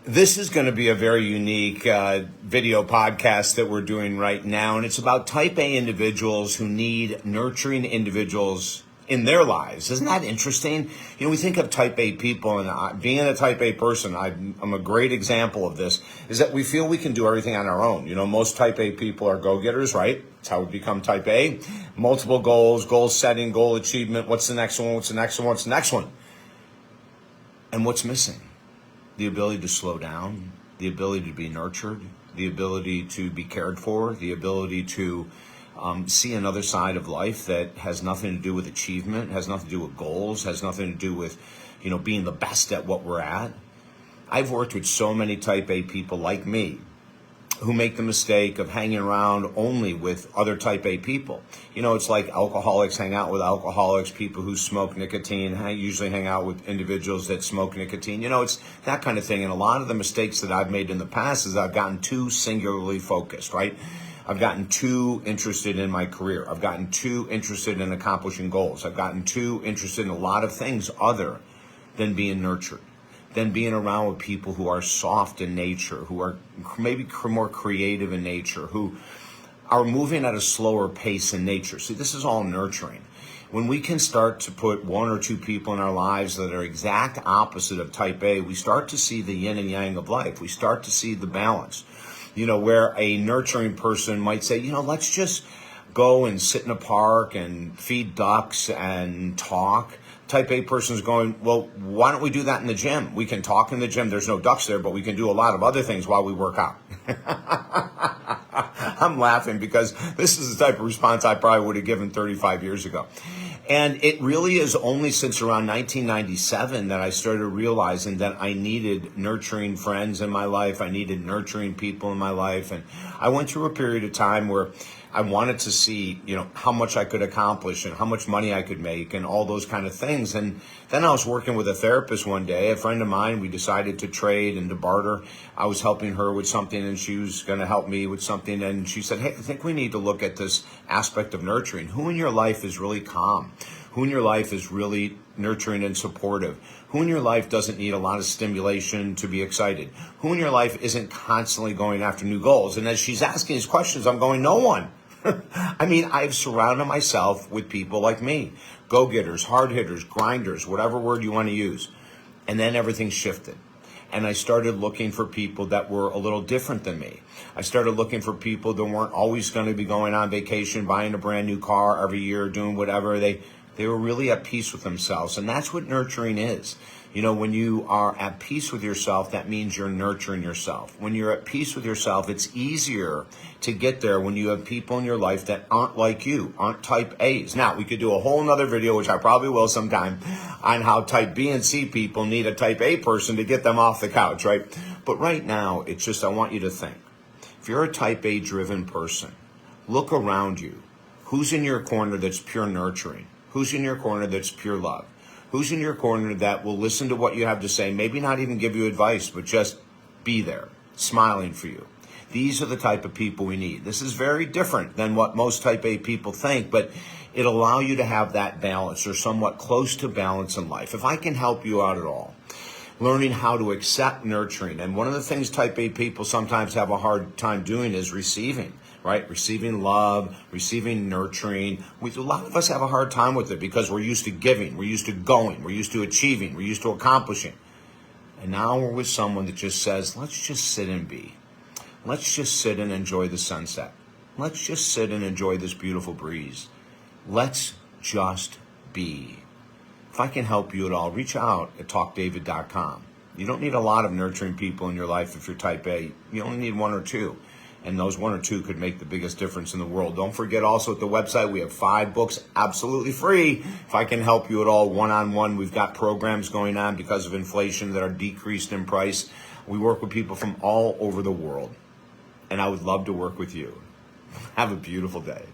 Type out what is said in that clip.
This is going to be a very unique video podcast that we're doing right now, and it's about type A individuals who need nurturing individuals in their lives. Isn't that interesting? You know, we think of type A people, and being a type A person, I'm a great example of this, is that we feel we can do everything on our own. You know, most type A people are go-getters, right? That's how we become type A. Multiple goals, goal setting, goal achievement. What's the next one? What's the next one? What's the next one? And what's missing? The ability to slow down, the ability to be nurtured, the ability to be cared for, the ability to see another side of life that has nothing to do with achievement, has nothing to do with goals, has nothing to do with, you know, being the best at what we're at. I've worked with so many type A people like me who make the mistake of hanging around only with other type A people. You know, it's like alcoholics hang out with alcoholics, people who smoke nicotine usually hang out with individuals that smoke nicotine. You know, it's that kind of thing. And a lot of the mistakes that I've made in the past is I've gotten too singularly focused, right? I've gotten too interested in my career. I've gotten too interested in accomplishing goals. I've gotten too interested in a lot of things other than being nurtured, than being around with people who are soft in nature, who are maybe more creative in nature, who are moving at a slower pace in nature. See, this is all nurturing. When we can start to put one or two people in our lives that are exact opposite of type A, we start to see the yin and yang of life. We start to see the balance. You know, where a nurturing person might say, you know, let's just go and sit in a park and feed ducks and talk. Type A person is going, well, why don't we do that in the gym? We can talk in the gym. There's no ducks there, but we can do a lot of other things while we work out. I'm laughing because this is the type of response I probably would have given 35 years ago. And it really is only since around 1997 that I started realizing that I needed nurturing friends in my life. I needed nurturing people in my life. And I went through a period of time where I wanted to see, you know, how much I could accomplish and how much money I could make and all those kind of things. And then I was working with a therapist one day, a friend of mine. We decided to trade and to barter. I was helping her with something and she was going to help me with something. And she said, hey, I think we need to look at this aspect of nurturing. Who in your life is really calm? Who in your life is really nurturing and supportive? Who in your life doesn't need a lot of stimulation to be excited? Who in your life isn't constantly going after new goals? And as she's asking these questions, I'm going, no one. I mean, I've surrounded myself with people like me, go-getters, hard hitters, grinders, whatever word you want to use. And then everything shifted. And I started looking for people that were a little different than me. I started looking for people that weren't always going to be going on vacation, buying a brand new car every year, doing whatever. They were really at peace with themselves. And that's what nurturing is. You know, when you are at peace with yourself, that means you're nurturing yourself. When you're at peace with yourself, it's easier to get there when you have people in your life that aren't like you, aren't type A's. Now, we could do a whole nother video, which I probably will sometime, on how type B and C people need a type A person to get them off the couch, right? But right now, it's just I want you to think. If you're a type A driven person, look around you. Who's in your corner that's pure nurturing? Who's in your corner that's pure love? Who's in your corner that will listen to what you have to say, maybe not even give you advice, but just be there, smiling for you? These are the type of people we need. This is very different than what most type A people think, but it'll allow you to have that balance or somewhat close to balance in life. If I can help you out at all, learning how to accept nurturing. And one of the things type A people sometimes have a hard time doing is receiving. Right? Receiving love, receiving nurturing. A lot of us have a hard time with it because we're used to giving, we're used to going, we're used to achieving, we're used to accomplishing. And now we're with someone that just says, let's just sit and be. Let's just sit and enjoy the sunset. Let's just sit and enjoy this beautiful breeze. Let's just be. If I can help you at all, reach out at talkdavid.com. You don't need a lot of nurturing people in your life if you're type A. You only need one or two. And those one or two could make the biggest difference in the world. Don't forget also at the website, we have 5 books absolutely free. If I can help you at all one-on-one, we've got programs going on because of inflation that are decreased in price. We work with people from all over the world. And I would love to work with you. Have a beautiful day.